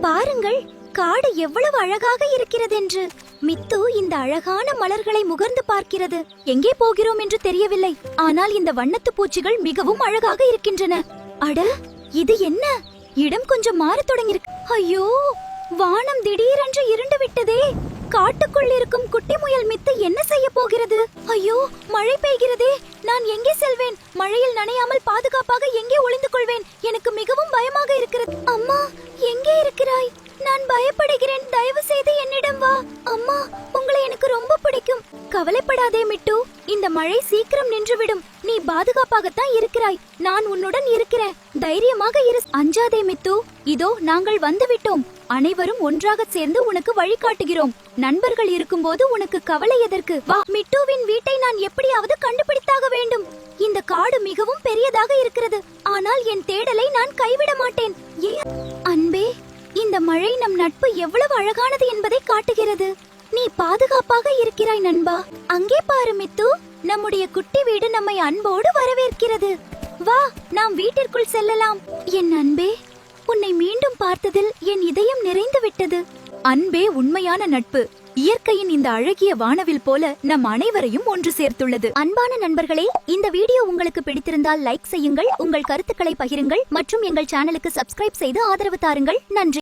பாருங்கள், காடு எவ்வளவு அழகாக இருக்கிறது என்று. மித்து இந்த அழகான மலர்களை முகர்ந்து பார்க்கிறது. எங்கே போகிறோம் என்று தெரியவில்லை, ஆனால் இந்த வண்ணத்து பூச்சிகள் மிகவும் அழகாக இருக்கின்றன. அட, இது என்ன? இடம் கொஞ்சம் மாறத் தொடங்கியிருக்கு. ஐயோ, வானம் திடீரென்று இருண்டு விட்டதே. காட்டுக்குள் இருக்கும் குட்டி முயல் மித்து என்ன செய்ய போகிறது? ஐயோ, மழை பெய்கிறதே. நான் எங்கே செல்வேன்? மழையில் நனையாமல் பாதுகாப்பாக எங்கே ஒளிந்து கொள்வேன்? எனக்கு மிகவும் பயமாக இருக்கிறது. அம்மா, எங்கே இருக்கிறாய்? நான் பயப்படுகிறேன், தயவு செய்து என்னிடம் வா. அம்மா, உங்களை எனக்கு ரொம்ப பிடிக்கும். கவலைப்படாதே மிட்டு, இந்த மழை சீக்கிரம் நின்றுவிடும். நீ பாதுகாப்பாகத்தான் இருக்கிறாய். நான் உன்னுடன் இருக்கிறேன். தைரியமாக இரு. அஞ்சாதே மித்து, இதோ நாங்கள் வந்துவிட்டோம். அனைவரும் ஒன்றாக சேர்ந்து உனக்கு வழிகாட்டுகிறோம். நண்பர்கள் இருக்கும்போது உனக்கு கவலை எதற்கு? வா. மிட்டுவின் வீட்டை நான் எப்படியாவது கண்டுபிடித்தாக வேண்டும். இந்த காடு மிகவும் பெரியதாக இருக்கிறது, ஆனால் என் தேடலை நான் கைவிட மாட்டேன். அன்பே, இந்த மழை நம் நட்பு எவ்வளவு அழகானது என்பதை காட்டுகிறது. நீ பாதுகாப்பாக இருக்கிறாய் நண்பா. அங்கே பாரு மித்து, நம்முடைய குட்டி வீடு நம்மை அன்போடு வரவேற்கிறது. வா, நாம் வீட்டிற்குள் செல்லலாம். என் அன்பே, உன்னை மீண்டும் பார்த்ததில் என் இதயம் நிறைந்து விட்டது. அன்பே உண்மையான நட்பு. இயற்கையின் இந்த அழகிய வானவில் போல நம் அனைவரையும் ஒன்று சேர்த்துள்ளது. அன்பான நண்பர்களே, இந்த வீடியோ உங்களுக்கு பிடித்திருந்தால் லைக் செய்யுங்கள், உங்கள் கருத்துக்களை பகிருங்கள் மற்றும் எங்கள் சேனலுக்கு சப்ஸ்கிரைப் செய்து ஆதரவு தாருங்கள். நன்றி.